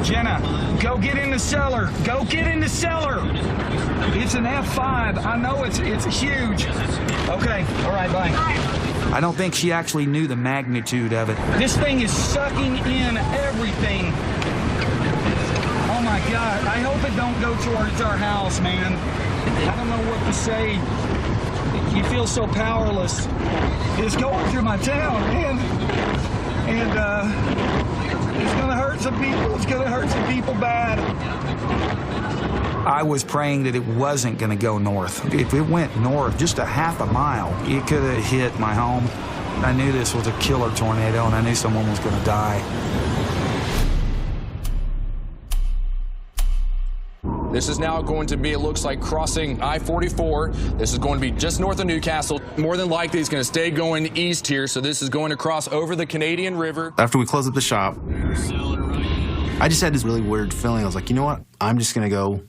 Jenna, go get in the cellar. Go get in the cellar. It's an F5. I know it's huge. Okay, all right, bye. I don't think she actually knew the magnitude of it. This thing is sucking in everything. Oh my God, I hope it don't go towards our house, man. I don't know what to say. You feel so powerless. It's going through my town, man. And it's gonna hurt some people. It's gonna hurt some people bad. I was praying that it wasn't going to go north. If it went north just a half a mile, it could have hit my home. I knew this was a killer tornado, and I knew someone was going to die. This is now going to be, it looks like, crossing I-44. This is going to be just north of Newcastle. More than likely, it's going to stay going east here, so this is going to cross over the Canadian River. After we closed up the shop, I just had this really weird feeling. I was like, you know what? I'm just going to go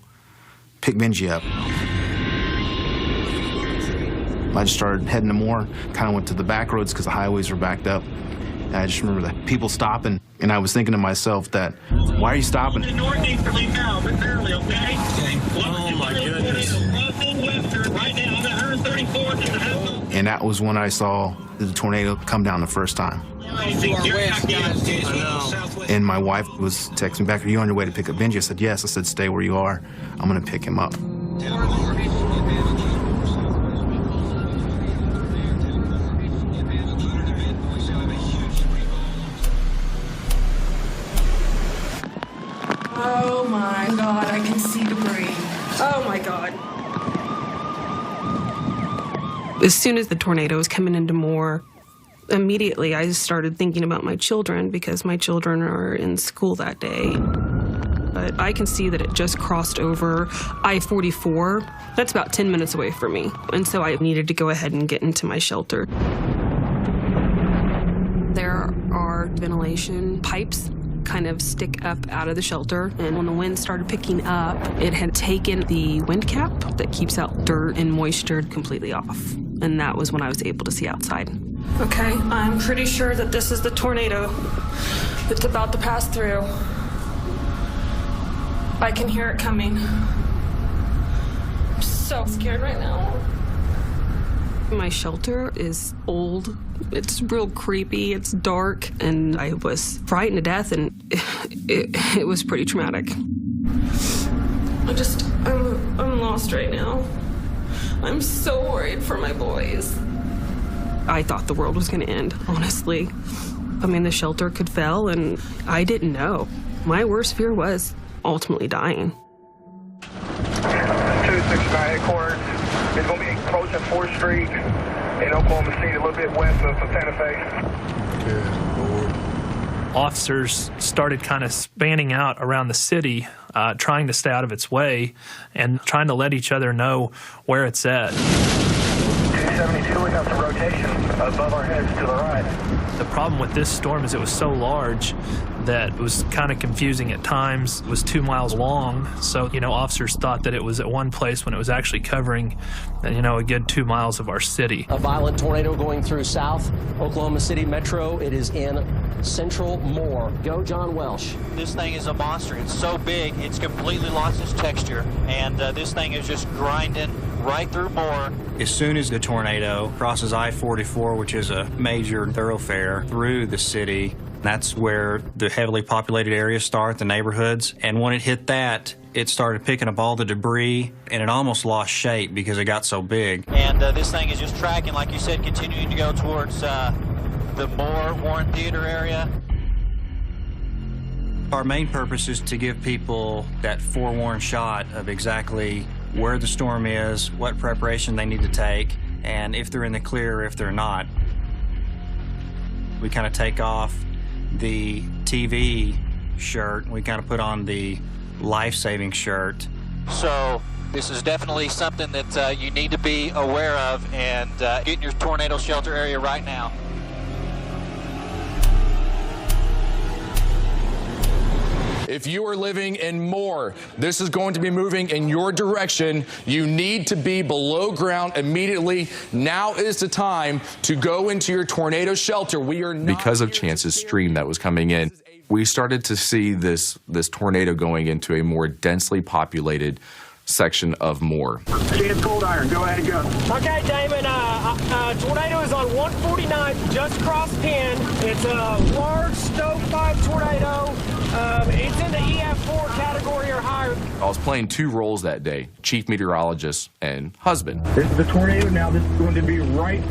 pick Benji up. I just started heading to Moore, kind of went to the back roads because the highways were backed up. And I just remember the people stopping, and I was thinking to myself that, why are you stopping? Northeasterly now, but barely, okay? Oh my goodness. Right now, I'm at 134th. And that was when I saw the tornado come down the first time. And my wife was texting me back, are you on your way to pick up Benji? I said, yes. I said, stay where you are. I'm going to pick him up. Oh my God, I can see debris. Oh my God. As soon as the tornado was coming into Moore, immediately I started thinking about my children because my children are in school that day. But I can see that it just crossed over I-44. That's about 10 minutes away from me. And so I needed to go ahead and get into my shelter. There are ventilation pipes kind of stick up out of the shelter, and when the wind started picking up, it had taken the wind cap that keeps out dirt and moisture completely off, and that was when I was able to see outside. Okay, I'm pretty sure that this is the tornado that's about to pass through. I can hear it coming. I'm so scared right now. My shelter is old. It's real creepy, it's dark, and I was frightened to death, and it was pretty traumatic. I'm lost right now. I'm so worried for my boys. I thought the world was gonna end, honestly. I mean, the shelter could fail, and I didn't know. My worst fear was ultimately dying. 269 headquarters is gonna be approaching 4th Street in Oklahoma City, a little bit west of Santa Fe. Good Lord. Officers started kind of spanning out around the city, trying to stay out of its way and trying to let each other know where it's at. 272, we got some rotation above our heads to the right. The problem with this storm is it was so large that it was kind of confusing at times. It was 2 miles long, so, officers thought that it was at one place when it was actually covering, a good 2 miles of our city. A violent tornado going through South Oklahoma City Metro. It is in central Moore. Go, John Welsh. This thing is a monster. It's so big, it's completely lost its texture, and this thing is just grinding right through Moore. As soon as the tornado crosses I-44, which is a major thoroughfare through the city, that's where the heavily populated areas start, the neighborhoods. And when it hit that, it started picking up all the debris, and it almost lost shape because it got so big. And this thing is just tracking, like you said, continuing to go towards the Moore Warren Theater area. Our main purpose is to give people that forewarned shot of exactly where the storm is, what preparation they need to take, and if they're in the clear or if they're not. We kind of take off the TV shirt, we kind of put on the life-saving shirt. So this is definitely something that you need to be aware of, and get in your tornado shelter area right now. If you are living in Moore, this is going to be moving in your direction. You need to be below ground immediately. Now is the time to go into your tornado shelter. We are not because of Chance's stream that was coming in. we started to see this tornado going into a more densely populated section of Moore. Chance Cold Iron, go ahead and go. Okay, Damon, tornado is on 149, just crossed Penn. It's a large Stoke 5 tornado. It's in the EF4 category or higher. I was playing two roles that day, chief meteorologist and husband. This is the tornado now. This is going to be right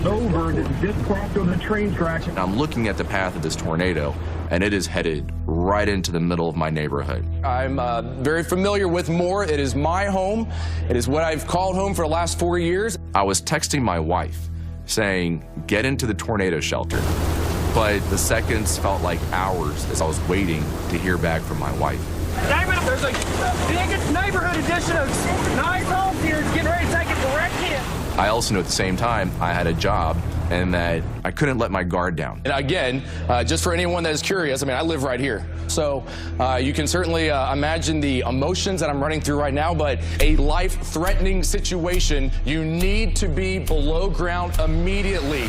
over. This is just crossed over the train track. I'm looking at the path of this tornado, and it is headed right into the middle of my neighborhood. I'm very familiar with Moore. It is my home. It is what I've called home for the last 4 years. I was texting my wife saying, get into the tornado shelter. But the seconds felt like hours as I was waiting to hear back from my wife. Damon, there's a big neighborhood addition of nice homes here. It's getting ready to take a direct hit. I also knew at the same time I had a job and that I couldn't let my guard down. And again, just for anyone that is curious, I mean, I live right here. So you can certainly imagine the emotions that I'm running through right now, but a life-threatening situation, you need to be below ground immediately.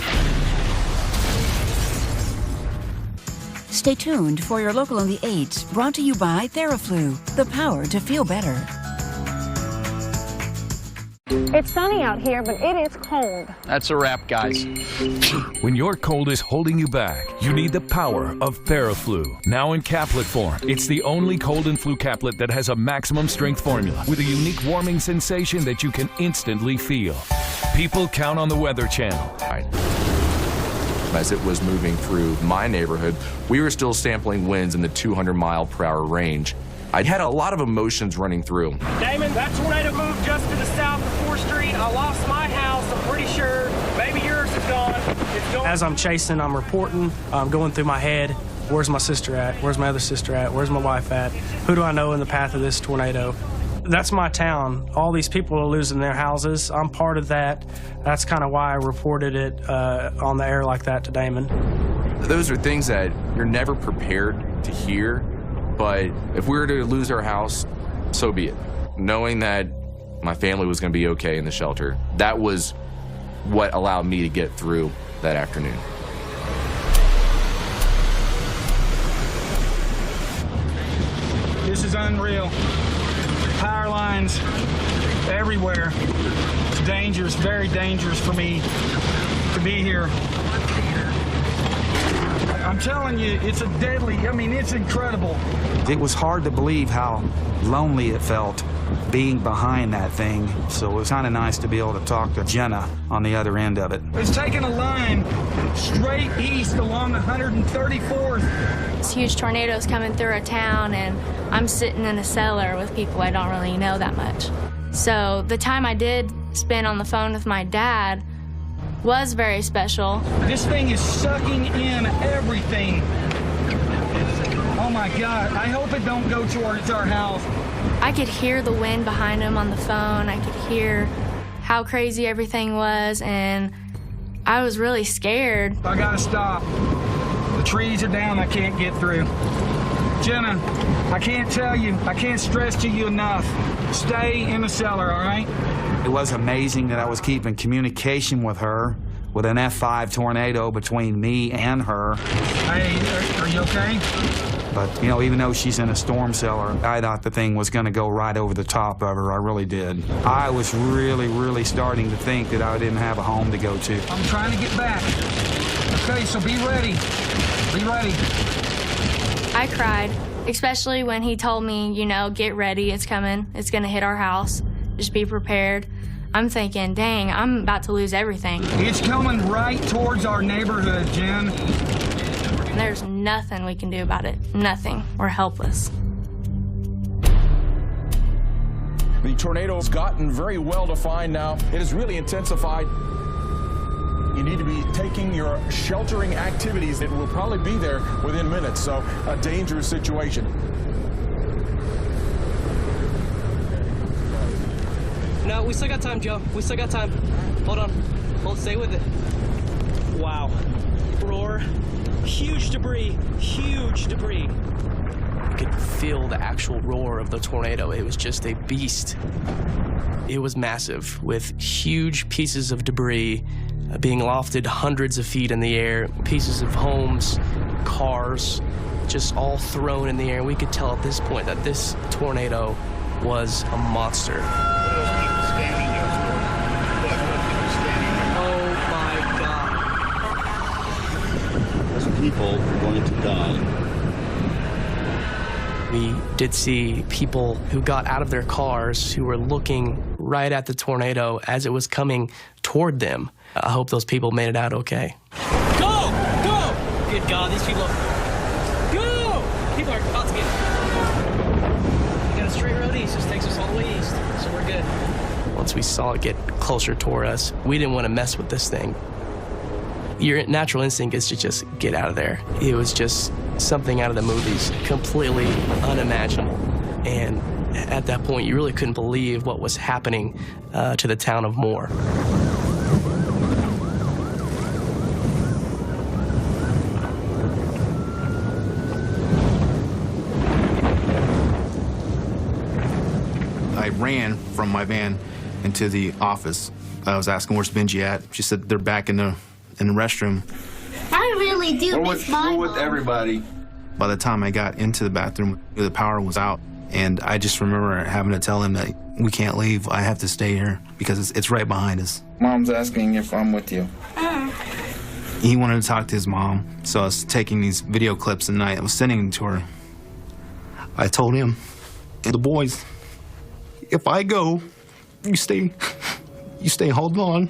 Stay tuned for your Local on the 8s, brought to you by Theraflu, the power to feel better. It's sunny out here, but it is cold. That's a wrap, guys. When your cold is holding you back, you need the power of Theraflu. Now in caplet form, it's the only cold and flu caplet that has a maximum strength formula with a unique warming sensation that you can instantly feel. People count on the Weather Channel. As it was moving through my neighborhood, we were still sampling winds in the 200-mile-per-hour range. I had a lot of emotions running through. Damon, that tornado moved just to the south of 4th Street. I lost my house, I'm pretty sure. Maybe yours is gone. It's gone. As I'm chasing, I'm reporting, I'm going through my head. Where's my sister at? Where's my other sister at? Where's my wife at? Who do I know in the path of this tornado? That's my town. All these people are losing their houses. I'm part of that. That's kind of why I reported it on the air like that to Damon. Those are things that you're never prepared to hear, but if we were to lose our house, so be it. Knowing that my family was going to be okay in the shelter, that was what allowed me to get through that afternoon. This is unreal. Power lines everywhere. It's dangerous, very dangerous for me to be here. I'm telling you, it's it's incredible. It was hard to believe how lonely it felt being behind that thing. So it was kind of nice to be able to talk to Jenna on the other end of it. It's taking a line straight east along 134th. This huge tornado's coming through our town, and I'm sitting in a cellar with people I don't really know that much. So the time I did spend on the phone with my dad was very special. This thing is sucking in everything. Oh my God, I hope it don't go towards our house. I could hear the wind behind him on the phone. I could hear how crazy everything was, and I was really scared. I gotta stop. The trees are down, I can't get through. Jenna, I can't tell you, I can't stress to you enough. Stay in the cellar, all right? It was amazing that I was keeping communication with her with an F5 tornado between me and her. Hey, are you okay? But, even though she's in a storm cellar, I thought the thing was going to go right over the top of her. I really did. I was really, really starting to think that I didn't have a home to go to. I'm trying to get back. Okay, so be ready. Be ready. I cried, especially when he told me, get ready, it's coming. It's going to hit our house. Just be prepared. I'm thinking, dang, I'm about to lose everything. It's coming right towards our neighborhood, Jen. There's nothing we can do about it. Nothing. We're helpless. The tornado's gotten very well defined now. It has really intensified. You need to be taking your sheltering activities. It will probably be there within minutes, so a dangerous situation. No, we still got time, Joe. We still got time. Hold on. Stay with it. Wow. Roar. Huge debris. Huge debris. You could feel the actual roar of the tornado. It was just a beast. It was massive, with huge pieces of debris being lofted hundreds of feet in the air, pieces of homes, cars, just all thrown in the air. And we could tell at this point that this tornado was a monster. Oh my God. Those people are going to die. We did see people who got out of their cars who were looking right at the tornado as it was coming toward them. I hope those people made it out okay. Go! Go! Good God, these people. Go! People are about to get. We got a straight road east. This takes us all the way east, so we're good. Once we saw it get closer toward us, we didn't want to mess with this thing. Your natural instinct is to just get out of there. It was just something out of the movies, completely unimaginable. And at that point, you really couldn't believe what was happening to the town of Moore. I ran from my van into the office. I was asking where's Benji at. She said they're back in the restroom. I really do miss my with everybody. By the time I got into the bathroom, the power was out, and I just remember having to tell him that we can't leave. I have to stay here because it's right behind us. Mom's asking if I'm with you. He wanted to talk to his mom, so I was taking these video clips at night. I was sending them to her. I told him, the boys, if I go, you stay holding on.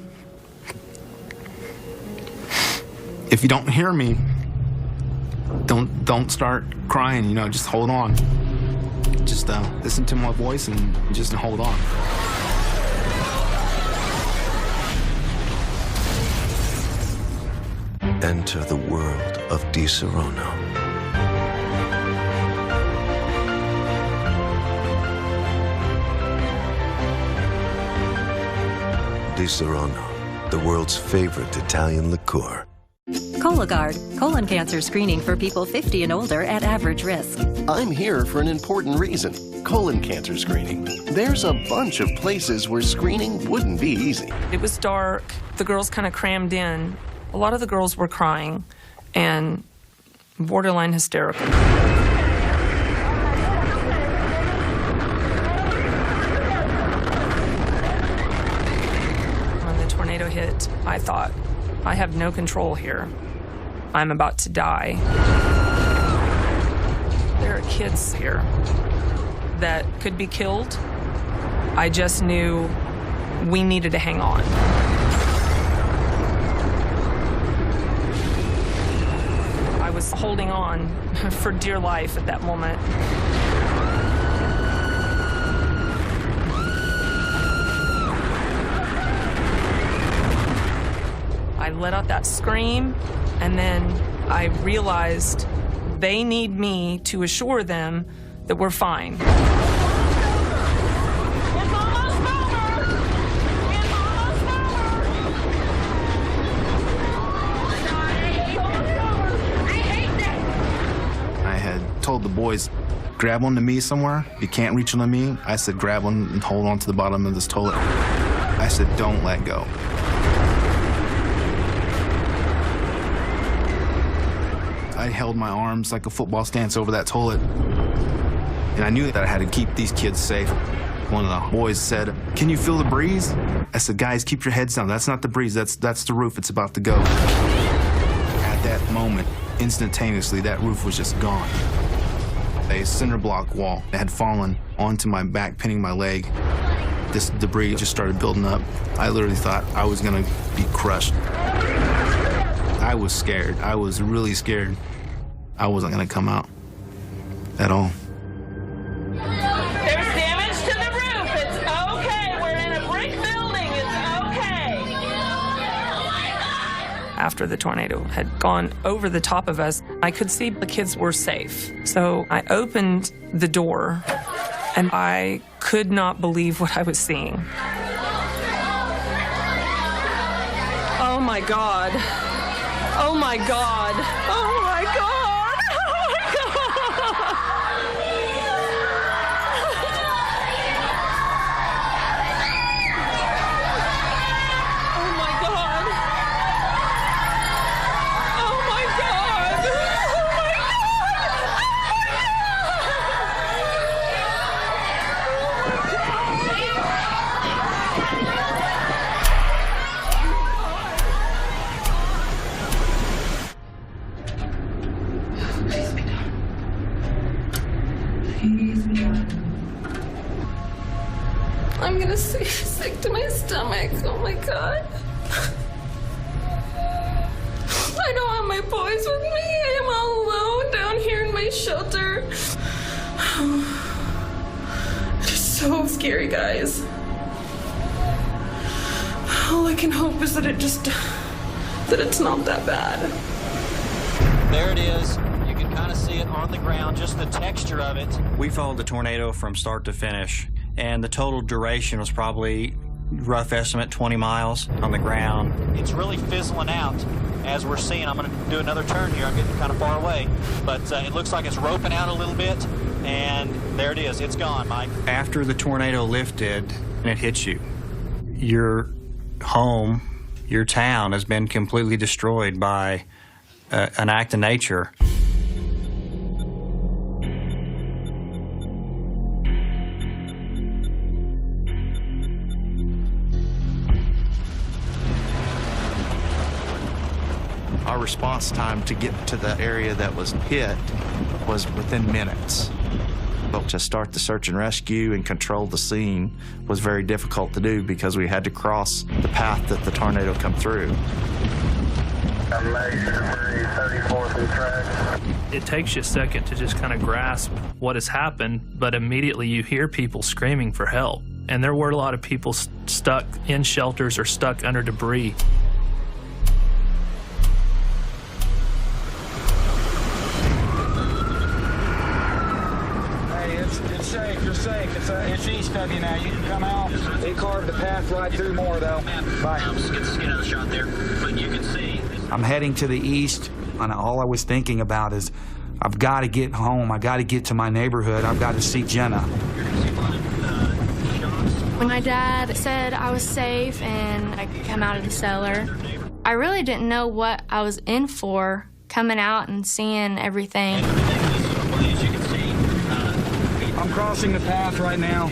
If you don't hear me, don't start crying, you know, just hold on. Just listen to my voice and just hold on. Enter the world of DiSerrano. DiSerrano, the world's favorite Italian liqueur. Cologuard, colon cancer screening for people 50 and older at average risk. I'm here for an important reason, colon cancer screening. There's a bunch of places where screening wouldn't be easy. It was dark. The girls kind of crammed in. A lot of the girls were crying and borderline hysterical. When the tornado hit, I thought, I have no control here. I'm about to die. There are kids here that could be killed. I just knew we needed to hang on. I was holding on for dear life at that moment. I let out that scream, and then I realized they need me to assure them that we're fine. I had told the boys, grab onto me somewhere. You can't reach onto me. I said, grab one and hold on to the bottom of this toilet. I said, don't let go. I held my arms like a football stance over that toilet. And I knew that I had to keep these kids safe. One of the boys said, can you feel the breeze? I said, guys, keep your heads down. That's not the breeze, that's the roof. It's about to go. At that moment, instantaneously, that roof was just gone. A cinder block wall had fallen onto my back, pinning my leg. This debris just started building up. I literally thought I was gonna be crushed. I was scared. I was really scared. I wasn't gonna come out at all. There's damage to the roof. It's okay. We're in a brick building. It's okay. After the tornado had gone over the top of us, I could see the kids were safe. So I opened the door, and I could not believe what I was seeing. Oh my God. Oh my God. Oh my God. Oh my God. Oh my God. Oh my God. Oh my God. I'm gonna be sick to my stomach. Oh my God. I don't have my boys with me. I am all alone down here in my shelter. It's so scary, guys. All I can hope is that it's not that bad. There it is. You can kind of see it on the ground, just the texture of it. We followed the tornado from start to finish, and the total duration was probably, rough estimate, 20 miles on the ground. It's really fizzling out as we're seeing. I'm going to do another turn here. I'm getting kind of far away, but it looks like it's roping out a little bit, and there it is. It's gone, Mike. After the tornado lifted and it hit you, your home, your town has been completely destroyed by an act of nature. Our response time to get to the area that was hit was within minutes. But to start the search and rescue and control the scene was very difficult to do because we had to cross the path that the tornado come through. It takes you a second to just kind of grasp what has happened, but immediately you hear people screaming for help. And there were a lot of people stuck in shelters or stuck under debris. It's safe. You're safe. It's east of you now. You can come out. They carved the path right through more, though. Bye. Let's get another shot there. But you can see. I'm heading to the east, and all I was thinking about is, I've got to get home. I got to get to my neighborhood. I've got to see Jenna. When my dad said I was safe and I could come out of the cellar, I really didn't know what I was in for, coming out and seeing everything. I'm crossing the path right now.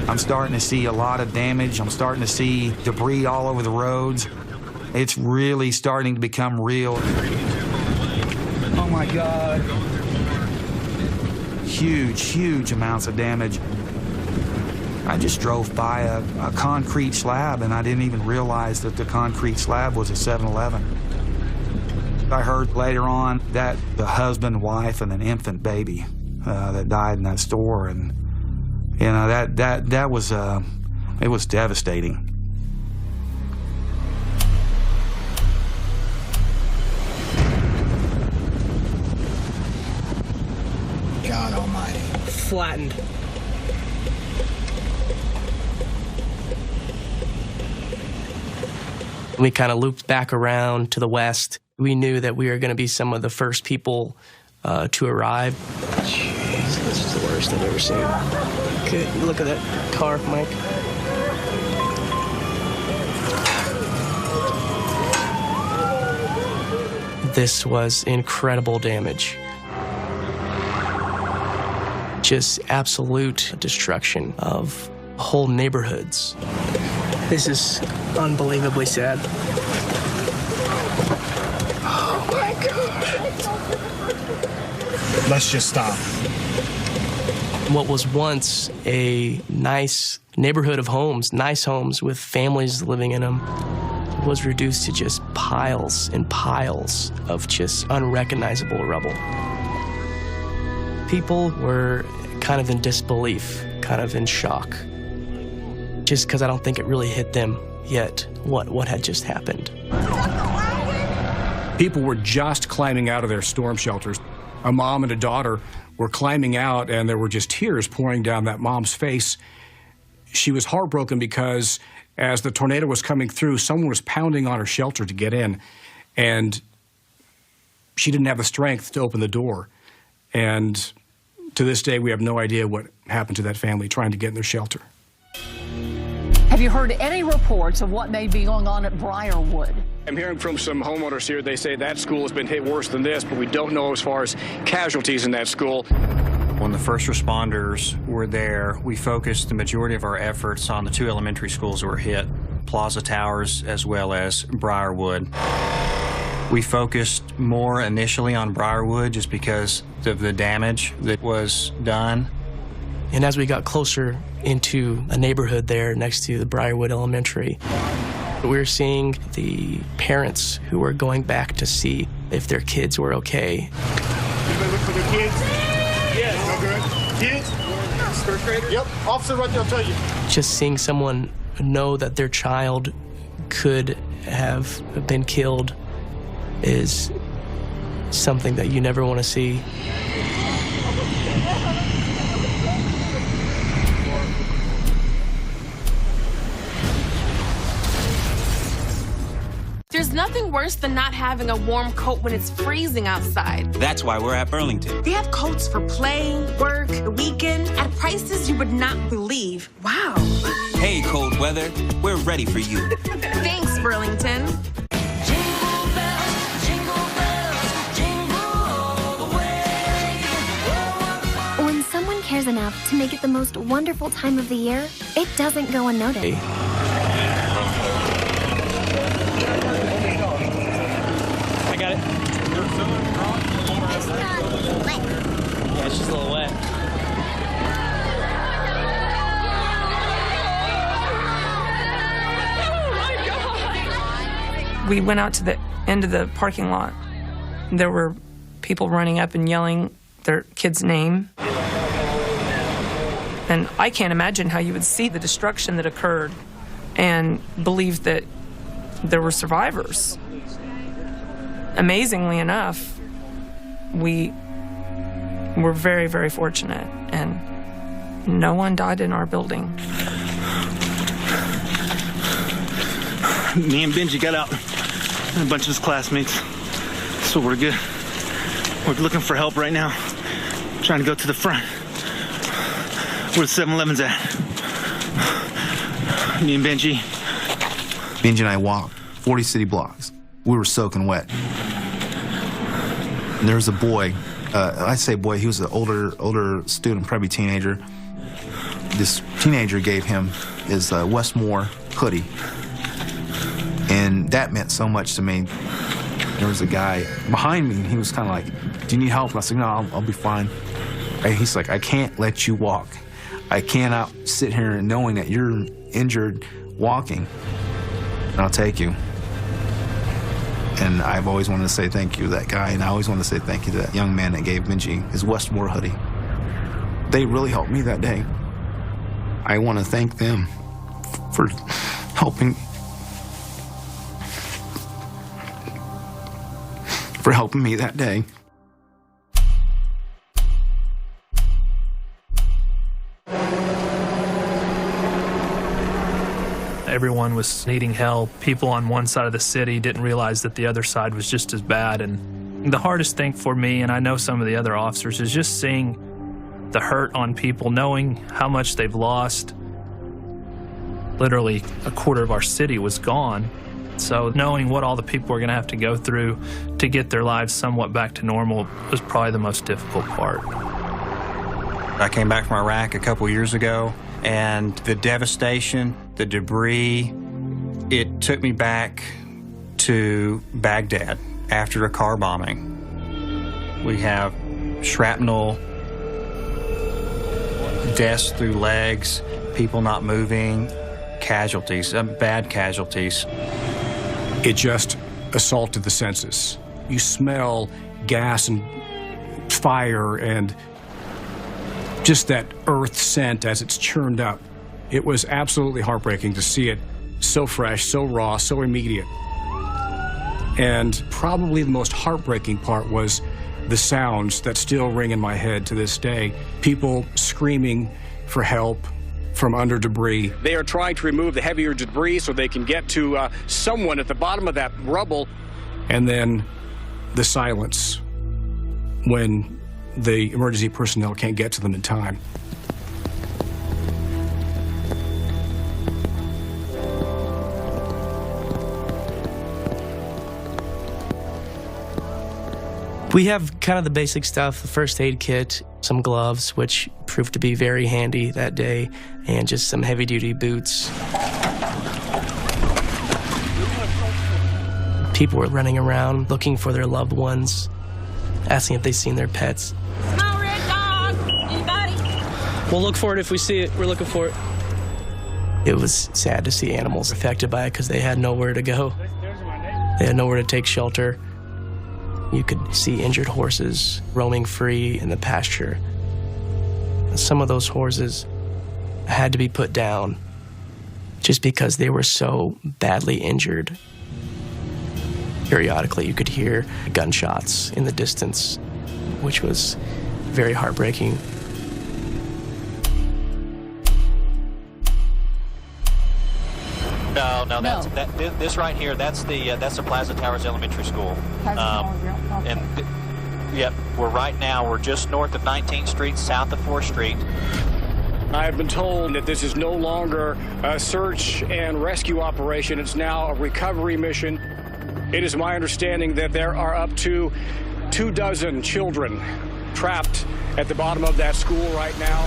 I'm starting to see a lot of damage. I'm starting to see debris all over the roads. It's really starting to become real. Oh my God. Huge amounts of damage. I just drove by a concrete slab, and I didn't even realize that the concrete slab was a 7-Eleven. I heard later on that the husband, wife, and an infant baby that died in that store, and you know that was it was devastating. God Almighty. Flattened. We kind of looped back around to the west. We knew that we were going to be some of the first people to arrive. Jeez, this is the worst I've ever seen. Good. Look at that car, Mike. This was incredible damage. Just absolute destruction of whole neighborhoods. This is unbelievably sad. Oh my God. Let's just stop. What was once a nice neighborhood of homes, nice homes with families living in them, was reduced to just piles and piles of just unrecognizable rubble. People were kind of in disbelief, kind of in shock. Just because I don't think it really hit them yet what had just happened. People were just climbing out of their storm shelters. A mom and a daughter were climbing out, and there were just tears pouring down that mom's face. She was heartbroken because as the tornado was coming through, someone was pounding on her shelter to get in, and she didn't have the strength to open the door. And to this day, we have no idea what happened to that family trying to get in their shelter. Have you heard any reports of what may be going on at Briarwood? I'm hearing from some homeowners here. They say that school has been hit worse than this, but we don't know as far as casualties in that school. When the first responders were there, we focused the majority of our efforts on the 2 elementary schools that were hit, Plaza Towers as well as Briarwood. We focused more initially on Briarwood just because of the damage that was done. And as we got closer into a neighborhood there next to the Briarwood Elementary, we were seeing the parents who were going back to see if their kids were okay. Anybody look for their kids? Yes. No good. Kids? First graders? Yep. Officer right there, I'll tell you. Just seeing someone know that their child could have been killed is something that you never want to see. There's nothing worse than not having a warm coat when it's freezing outside. That's why we're at Burlington. They have coats for play, work, the weekend, at prices you would not believe. Wow. Hey, cold weather, we're ready for you. Thanks, Burlington. When someone cares enough to make it the most wonderful time of the year, it doesn't go unnoticed. I got it. Yeah, it's just a little wet. We went out to the end of the parking lot. There were people running up and yelling their kid's name. And I can't imagine how you would see the destruction that occurred and believe that there were survivors. Amazingly enough, we were very, very fortunate, and no one died in our building. Me and Benji got out, and a bunch of his classmates, so we're good. We're looking for help right now, trying to go to the front, where the 7-Eleven's at. Me and Benji. Benji and I walked 40 city blocks. We were soaking wet. And there was a boy, I say boy, he was an older student, probably teenager. This teenager gave him his Westmore hoodie. And that meant so much to me. There was a guy behind me, and he was kind of like, do you need help? And I said, no, I'll be fine. And he's like, I can't let you walk. I cannot sit here knowing that you're injured walking. And I'll take you. And I've always wanted to say thank you to that guy, and I always want to say thank you to that young man that gave Benji his Westmore hoodie. They really helped me that day. I want to thank them for helping me that day. Everyone was needing help. People on one side of the city didn't realize that the other side was just as bad. And the hardest thing for me, and I know some of the other officers, is just seeing the hurt on people, knowing how much they've lost. Literally a quarter of our city was gone. So knowing what all the people were going to have to go through to get their lives somewhat back to normal was probably the most difficult part. I came back from Iraq a couple years ago, and the devastation, the debris, it took me back to Baghdad after a car bombing. We have shrapnel, vests through legs, people not moving, casualties, bad casualties. It just assaulted the senses. You smell gas and fire and just that earth scent as it's churned up. It was absolutely heartbreaking to see it so fresh, so raw, so immediate. And probably the most heartbreaking part was the sounds that still ring in my head to this day. People screaming for help from under debris. They are trying to remove the heavier debris so they can get to someone at the bottom of that rubble. And then the silence when the emergency personnel can't get to them in time. We have kind of the basic stuff, the first aid kit, some gloves, which proved to be very handy that day, and just some heavy-duty boots. People were running around looking for their loved ones, asking if they'd seen their pets. Small red dog. Anybody? We'll look for it if we see it. We're looking for it. It was sad to see animals affected by it because they had nowhere to go. They had nowhere to take shelter. You could see injured horses roaming free in the pasture. Some of those horses had to be put down just because they were so badly injured. Periodically, you could hear gunshots in the distance, which was very heartbreaking. No, this right here, that's the Plaza Towers Elementary School. Yep, we're just north of 19th Street, south of 4th Street. I have been told that this is no longer a search and rescue operation. It's now a recovery mission. It is my understanding that there are up to 24 children trapped at the bottom of that school right now.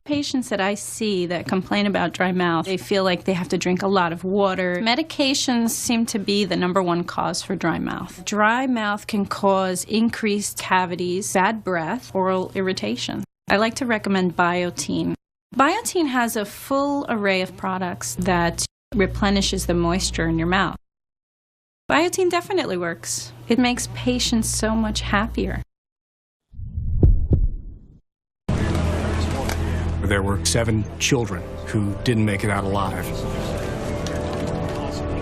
Patients that I see that complain about dry mouth, they feel like they have to drink a lot of water. Medications seem to be the #1 cause for dry mouth. Dry mouth can cause increased cavities, bad breath, oral irritation. I like to recommend Biotene. Biotene has a full array of products that replenishes the moisture in your mouth. Biotene definitely works. It makes patients so much happier. There were 7 children who didn't make it out alive.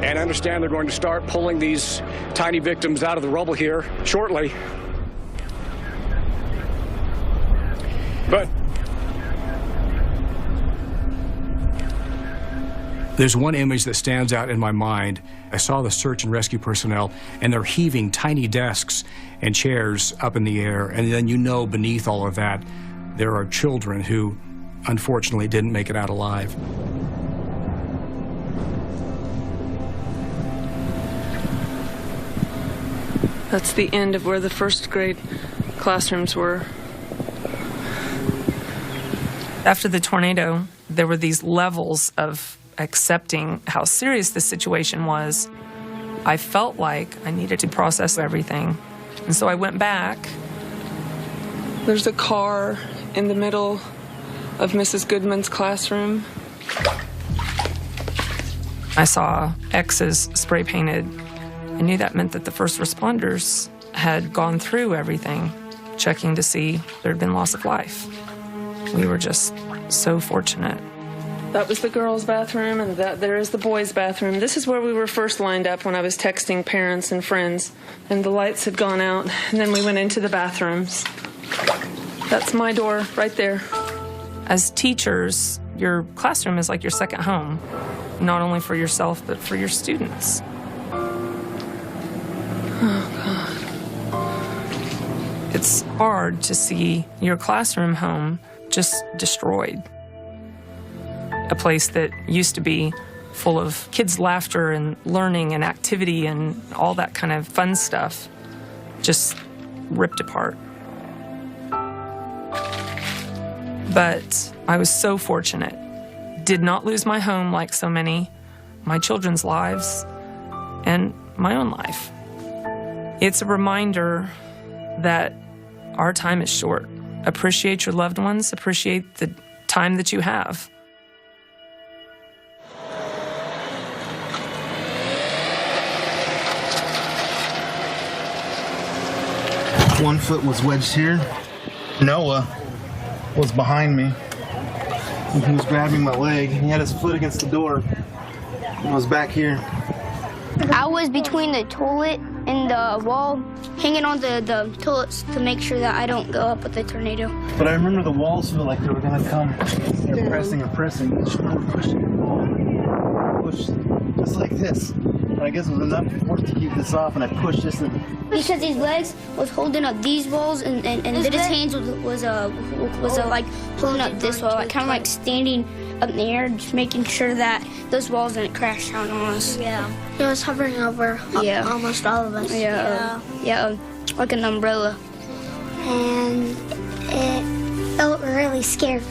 And I understand they're going to start pulling these tiny victims out of the rubble here shortly. But there's one image that stands out in my mind. I saw the search and rescue personnel, and they're heaving tiny desks and chairs up in the air, and then you know beneath all of that there are children who unfortunately didn't make it out alive. That's the end of where the first grade classrooms were. After the tornado, there were these levels of accepting how serious the situation was. I felt like I needed to process everything. And so I went back. There's a car in the middle of Mrs. Goodman's classroom. I saw X's spray painted. I knew that meant that the first responders had gone through everything, checking to see there had been loss of life. We were just so fortunate. That was the girls' bathroom, and there is the boys' bathroom. This is where we were first lined up when I was texting parents and friends, and the lights had gone out, and then we went into the bathrooms. That's my door right there. As teachers, your classroom is like your second home, not only for yourself, but for your students. Oh, God. It's hard to see your classroom home just destroyed. A place that used to be full of kids' laughter and learning and activity and all that kind of fun stuff, just ripped apart. But I was so fortunate. Did not lose my home like so many, my children's lives, and my own life. It's a reminder that our time is short. Appreciate your loved ones, appreciate the time that you have. One foot was wedged here. Noah was behind me. And he was grabbing my leg. He had his foot against the door. I was back here. I was between the toilet and the wall, hanging on the toilets to make sure that I don't go up with the tornado. But I remember the walls felt like they were gonna come. They were pressing and pressing. Pushing the wall. Pushed just like this. And I guess it was enough force to keep this off, and I pushed this. Because his legs was holding up these walls, and then his hands was like pulling up this wall, like kind of like standing up in the air, just making sure that those walls didn't crash down on us. Yeah. It was hovering over almost all of us. Yeah, like an umbrella. And it felt really scary.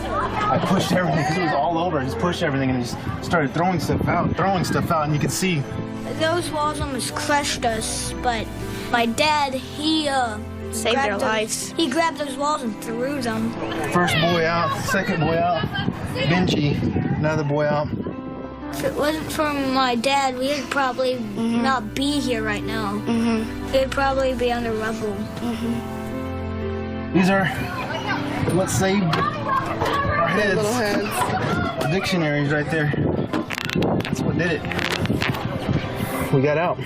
I pushed everything because it was all over. I just pushed everything and just started throwing stuff out, and you could see. Those walls almost crushed us, but my dad, he saved their lives. He grabbed those walls and threw them. First boy out, second boy out. Benji, another boy out. If it wasn't for my dad, we'd probably not be here right now. We'd probably be under rubble. These are what saved our heads. Little heads. Dictionaries right there. That's what did it. We got out.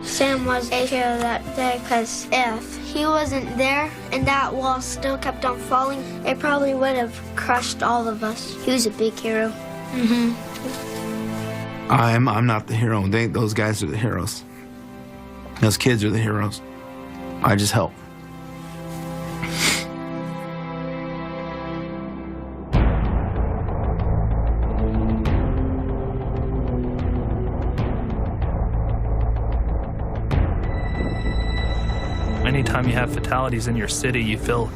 Sam was here that day because if he wasn't there and that wall still kept on falling, it probably would have crushed all of us. He was a big hero. I'm not the hero. Those guys are the heroes. Those kids are the heroes. I just help. Anytime you have fatalities in your city, you feel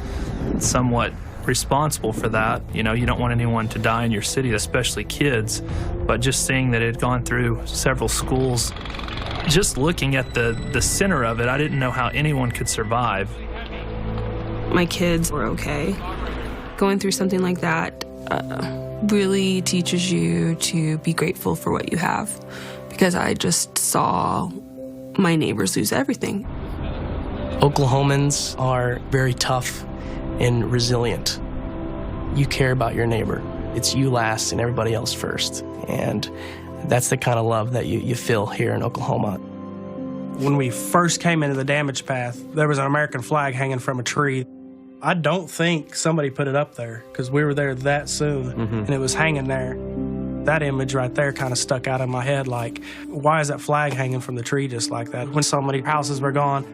somewhat responsible for that. You know, you don't want anyone to die in your city, especially kids. But just seeing that it had gone through several schools, just looking at the center of it, I didn't know how anyone could survive. My kids were okay. Going through something like that really teaches you to be grateful for what you have, because I just saw my neighbors lose everything. Oklahomans are very tough and resilient. You care about your neighbor. It's you last and everybody else first. And that's the kind of love that you feel here in Oklahoma. When we first came into the damage path, there was an American flag hanging from a tree. I don't think somebody put it up there because we were there that soon and it was hanging there. That image right there kind of stuck out in my head, like, why is that flag hanging from the tree just like that? When so many houses were gone.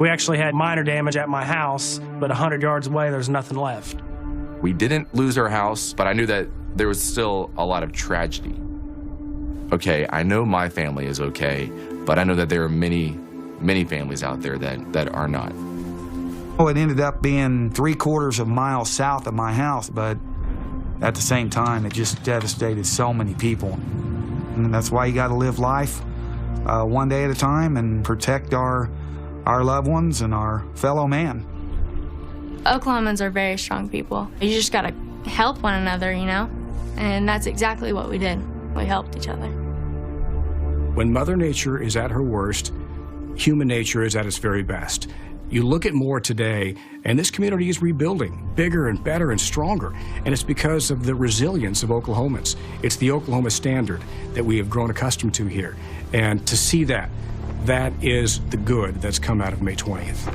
We actually had minor damage at my house, but 100 yards away, there's nothing left. We didn't lose our house, but I knew that there was still a lot of tragedy. Okay, I know my family is okay, but I know that there are many, many families out there that are not. Oh, it ended up being 3/4 of a mile south of my house, but at the same time, it just devastated so many people. And that's why you got to live life one day at a time and protect our loved ones and our fellow man. Oklahomans are very strong people. You just gotta help one another, you know? And that's exactly what we did. We helped each other. When Mother Nature is at her worst, human nature is at its very best. You look at Moore today, and this community is rebuilding, bigger and better and stronger. And it's because of the resilience of Oklahomans. It's the Oklahoma standard that we have grown accustomed to here. And to see that is the good that's come out of May 20th.